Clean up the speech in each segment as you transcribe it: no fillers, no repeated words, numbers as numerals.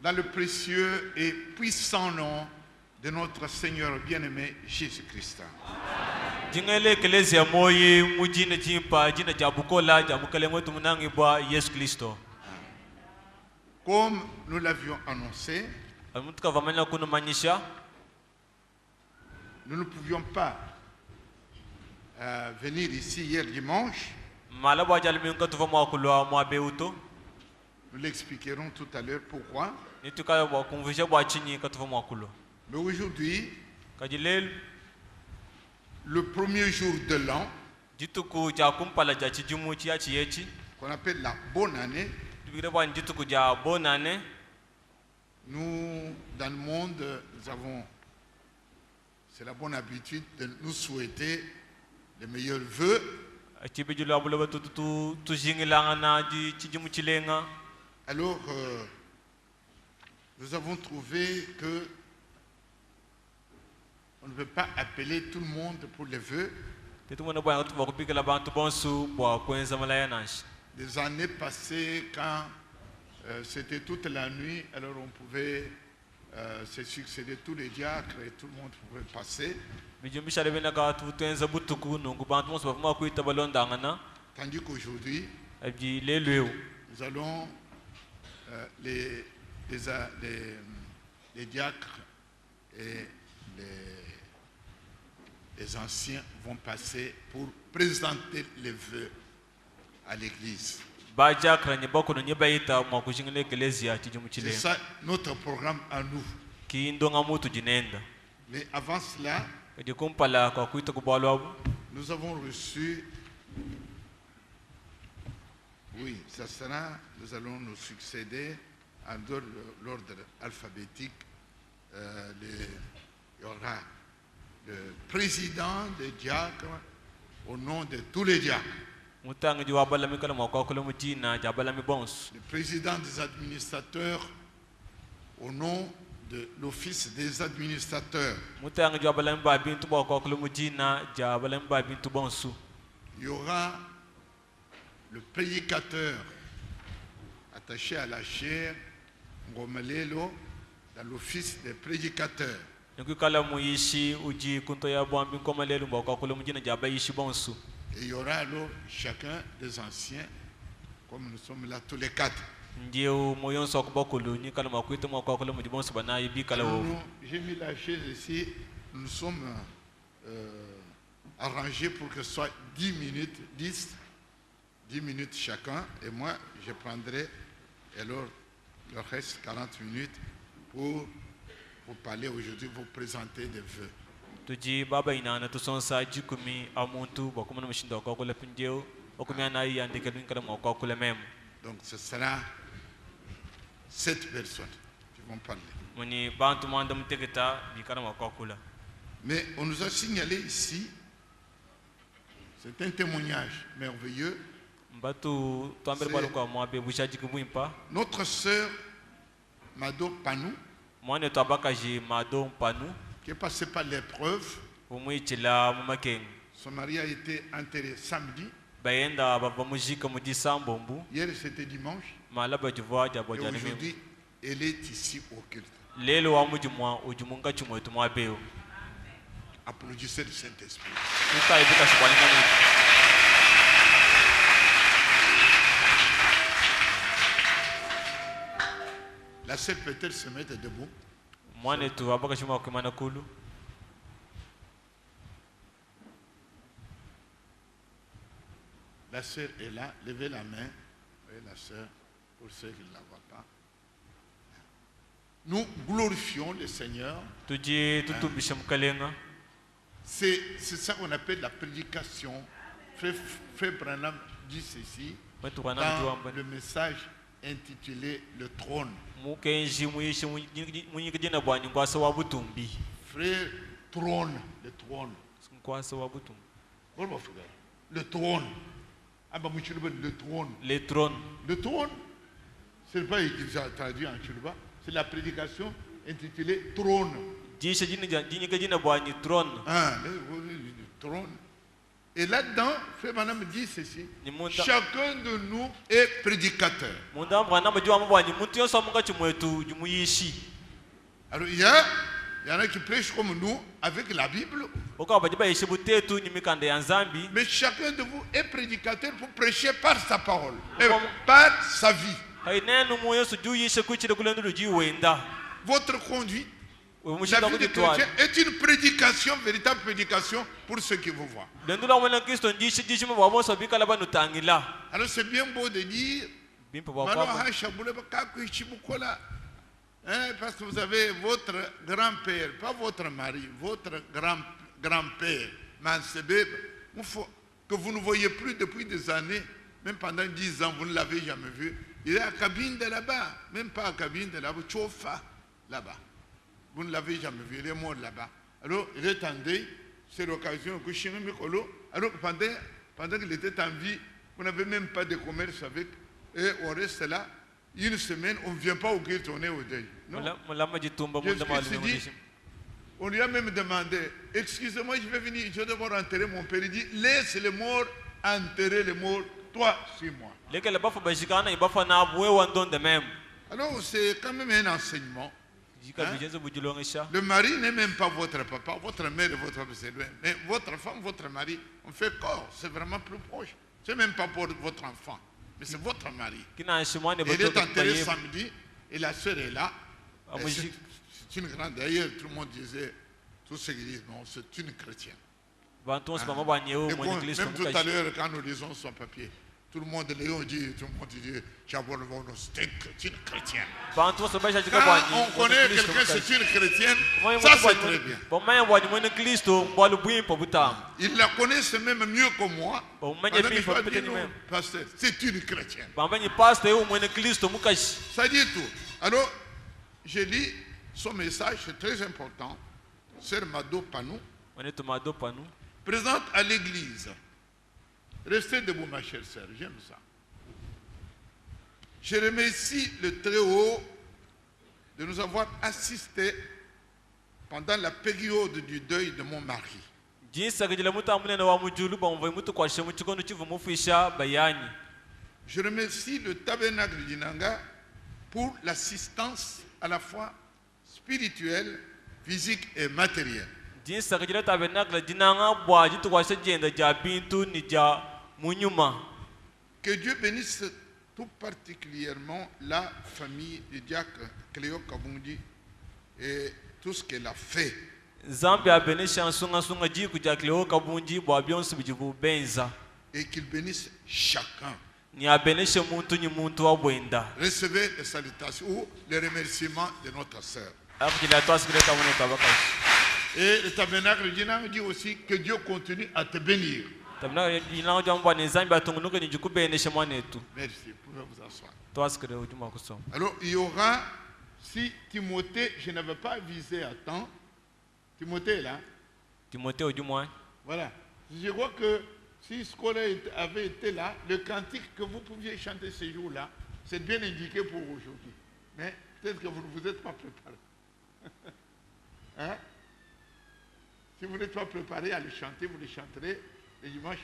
dans le précieux et puissant nom de notre Seigneur bien-aimé Jésus-Christ. Jingele eklezia moyi mujina jimpa jina jabukola jabukale mwetu munangi bwa Yesu Kristo. Comme nous l'avions annoncé, Amutuka vamanya kuno manyisha. Nous ne pouvions pas venir ici hier dimanche. Malabo ajalminka tuvamo kulwa mwa beuto. Nous l'expliquerons tout à l'heure pourquoi. Nituka bwa kumvisha bwa chini katuvamo kulwa. Mais aujourd'hui, Kajilel le premier jour de l'an, jituku ja kumpala ja chijumu chia chiyechi. qu'on appelle la bonne année, nous, dans le monde, nous avons, c'est la bonne habitude de nous souhaiter les meilleurs vœux. Alors, nous avons trouvé que on ne peut pas appeler tout le monde pour les vœux. Des années passées, quand c'était toute la nuit, alors on pouvait se succéder tous les diacres et tout le monde pouvait passer. Tandis qu'aujourd'hui, nous allons, les diacres et les anciens vont passer pour présenter les vœux à l'église. C'est ça notre programme à nous. Mais avant cela, nous avons reçu, oui, ça sera, nous allons nous succéder en l'ordre alphabétique. Il y aura le président des diacres au nom de tous les diacres. Le président des administrateurs au nom de l'office des administrateurs. Il y aura le prédicateur attaché à la chaire Ngomelelo dans l'office des prédicateurs. Et il y aura alors chacun des anciens, comme nous sommes là tous les quatre. J'ai mis la chaise ici, nous sommes arrangés pour que ce soit 10 minutes chacun, et moi je prendrai alors le reste 40 minutes pour vous parler aujourd'hui, vous présenter des vœux. Donc ce sera 7 personnes qui vont parler. Mais on nous a signalé ici, c'est un témoignage merveilleux. Notre sœur Mado Panou, qui est passée par l'épreuve. Son mari a été enterré samedi. Hier c'était dimanche. Et aujourd'hui, elle est ici au culte. Applaudissez le Saint-Esprit. La sœur peut-elle se mettre debout? La sœur est là, levez la main. Oui, la sœur, pour ceux qui ne la voient pas. Nous glorifions le Seigneur. C'est ça qu'on appelle la prédication. Frère Branham dit ceci dans le message intitulé Le Trône. Frère, trône, le trône. Le trône. Le trône. Le trône. Le trône, ce n'est pas traduit en Chiluba, c'est la prédication intitulée Trône. Ah, le trône. Et là-dedans, Frère Branham dit ceci. Chacun de nous est prédicateur. Alors il y en a qui prêchent comme nous avec la Bible. Mais chacun de vous est prédicateur pour prêcher par sa parole, par sa vie. Votre conduite, la vie de chrétien est une prédication, véritable prédication pour ceux qui vous voient. Alors c'est bien beau de dire, parce que vous avez votre grand-père, pas votre mari, votre grand-père, que vous ne voyez plus depuis des années, même pendant 10 ans, vous ne l'avez jamais vu. Il est à la cabine de là-bas, même pas à la cabine de là-bas, Tchofa, là-bas. Vous ne l'avez jamais vu, il est mort là-bas. Alors, il est en deuil, c'est l'occasion que je me colo. Alors, pendant qu'il était en vie, vous n'avez même pas de commerce avec, et on reste là. Une semaine, on ne vient pas au culte, on est au deuil. Non. On lui a même demandé, excusez-moi, je vais venir, je vais devoir enterrer mon père. Il dit, laisse les morts enterrer les morts, toi, suis moi. Alors, c'est quand même un enseignement. Le mari n'est même pas votre papa, votre mère et votre papa, c'est loin. Mais votre femme, votre mari, on fait corps, c'est vraiment plus proche. C'est même pas pour votre enfant, mais c'est votre mari. Il est enterré samedi et la soeur est là. C'est une grande. D'ailleurs, tout le monde disait, tous ceux qui disent non, c'est une chrétienne. Même tout à l'heure, quand nous lisons son papier, tout le monde dit, c'est une chrétienne. Quand on connaît quelqu'un, c'est une chrétienne, ça c'est très bien. Ils la connaissent même mieux que moi. Pasteur, c'est une chrétienne. Ça dit tout. Alors, j'ai lu son message, c'est très important. Sœur Mado Panou, présente à l'église. Restez debout, ma chère sœur, j'aime ça. Je remercie le Très-Haut de nous avoir assistés pendant la période du deuil de mon mari. Je remercie le tabernacle d'Inanga pour l'assistance à la fois spirituelle, physique et matérielle. Que Dieu bénisse tout particulièrement la famille du diacre Cléo Kabundi et tout ce qu'elle a fait. Et qu'il bénisse chacun. Recevez les salutations ou les remerciements de notre sœur. Et le tabernacle dit aussi que Dieu continue à te bénir. Merci, pouvez vous asseoir. Alors il y aura, si Timothée, je n'avais pas visé à temps, Timothée est là. Voilà. Je crois que si Scola avait été là, le cantique que vous pouviez chanter ces jours-là, c'est bien indiqué pour aujourd'hui. Mais peut-être que vous ne vous êtes pas préparé. Hein? Si vous n'êtes pas préparé à le chanter, vous le chanterez le dimanche.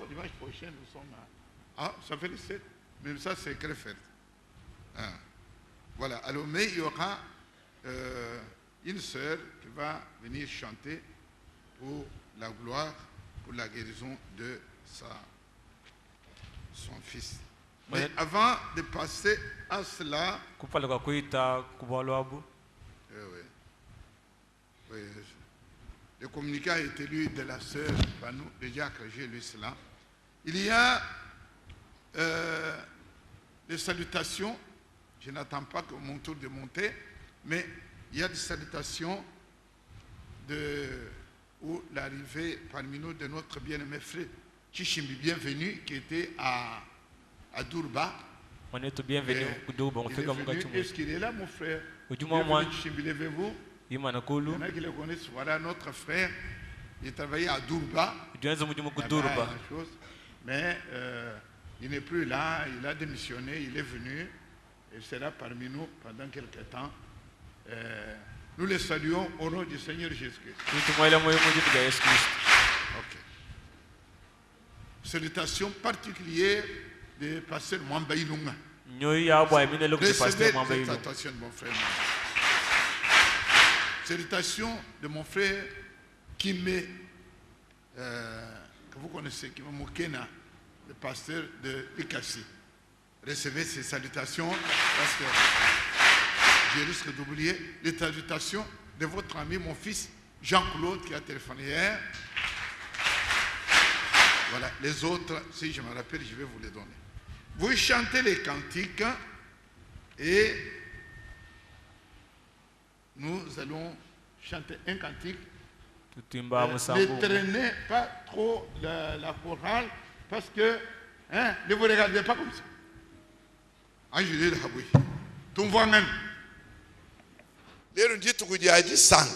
Dimanche prochain, nous sommes à... Ah, ça fait le 7. Même ça, c'est très fait. Ah. Voilà. Alors, mais il y aura une sœur qui va venir chanter pour la gloire, pour la guérison de son fils. Mais avant de passer à cela... Le communiqué a été lu de la sœur Panou, le diacre, j'ai lu cela. Il y a des salutations. Je n'attends pas que mon tour de monter, mais il y a des salutations où l'arrivée parmi nous de notre bien-aimé frère Chichimbi, bienvenu, qui était à Durba. On est bienvenu. Est-ce qu'il est là, mon frère? Bienvenue, Chichimbi, levez-vous. Il y en a qui le connaissent. Voilà notre frère. Il travaillait à Durba. Mais il n'est plus là. Il a démissionné. Il est venu. Il sera parmi nous pendant quelques temps. Nous le saluons au nom du Seigneur Jésus-Christ. Ok. salutation particulière de pasteur Mwamba Ilunga. Recevez cette salutation de mon frère. Salutation de mon frère Kimé, que vous connaissez, Kimé Mokena, le pasteur de Ikasi. Recevez ces salutations parce que je risque d'oublier les salutations de votre ami, mon fils Jean-Claude, qui a téléphoné hier. Voilà, les autres, si je me rappelle, je vais vous les donner. Vous chantez les cantiques et nous allons chanter un cantique. Ne traînez pas trop la chorale parce que ne vous regardez pas comme ça. Je dis oui. Tu vois même. Lero ndi tukujaji sang.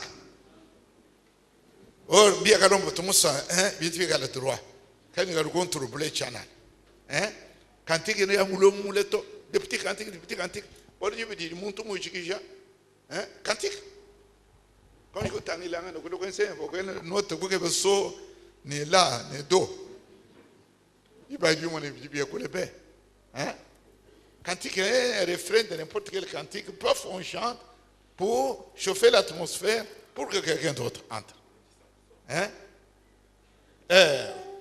Or bien que l'on musa bien tu gala droit. Quand il a le contrôle blé channel. Cantique ne amulo muleto, des petits cantiques. Bon je veux dire monto mo chikija. Cantique. Quand je tangi langa no ko connaissez, vous connaissez note ko ke so ni la ni do. Iba ju mo ne bi ko le be. Cantique est un refrain de n'importe quel cantique. Parfois on chante pour chauffer l'atmosphère, pour que quelqu'un d'autre entre.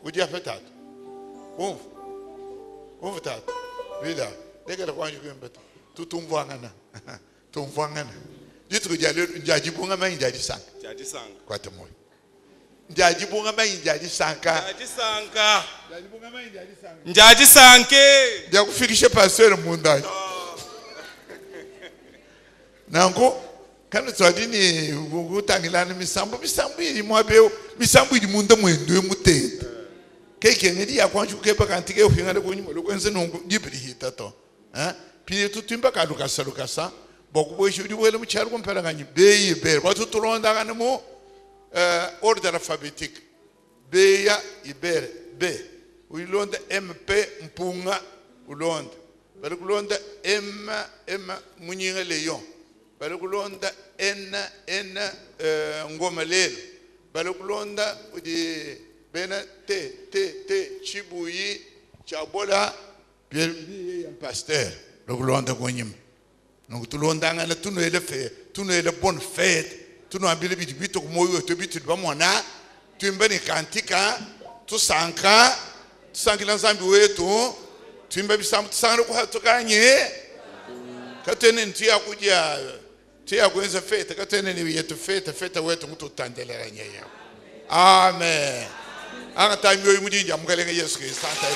Vous dites peut-être. Vous peut-être. Vida. Dès que le coin je viens peut-être. Tout un voangana. Tout un voangana. Dites que j'ai bunga ma injadi sang. Jadi sang. Quoi te moi. Jadi bunga ma injadi sanka. Jadi sanka. Jadi bunga ma injadi sanka. Jadi sanke. Dia kufikisha pasteur mundani. Nango kana twadini gutangilana misambo ili mwabeo misambo ili munda mwendo mutete keke ngedi yakwanju kepa kantike ofingana konyimo lokwenze nongo dibiri hitato pile tutimba kalukasa bokubo shudi wele mucharo kompera ganyi beyi be watu tulonda kana mo ordre alphabétique B ya ibere B ulonda MP mpunga ulonda bali kulonda M munyinga leyon bali kulonda N ngoma lelo bali kulonda udi bena T chibuyi chabola bien pasteur lo kulonda konyim no tulonda ngana tunoele fe tunoele bonne fête tuno ambile bito moyo to bito ba mona tumbani kantika tusanka tusankila zambi wetu tumba bisamu tusanga ko hatukanye katene ntia kujya tia kwenza fete katene ni yetu fete wetu mtu tandelera nyeya amen anga tamyo yimujinja mukalenge Yesu Kristo santa